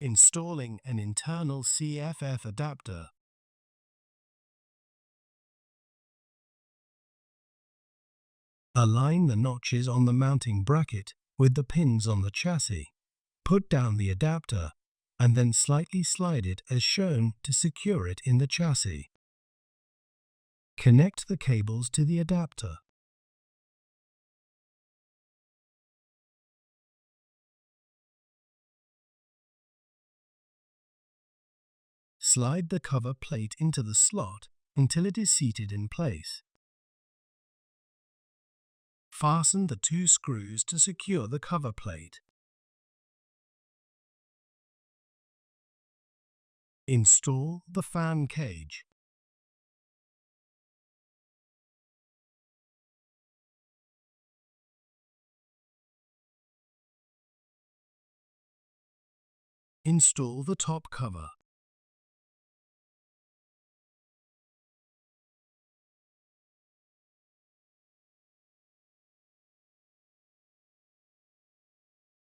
Installing an internal CFF adapter. Align the notches on the mounting bracket with the pins on the chassis. Put down the adapter and then slightly slide it as shown to secure it in the chassis. Connect the cables to the adapter. Slide the cover plate into the slot until it is seated in place. Fasten the 2 screws to secure the cover plate. Install the fan cage. Install the top cover.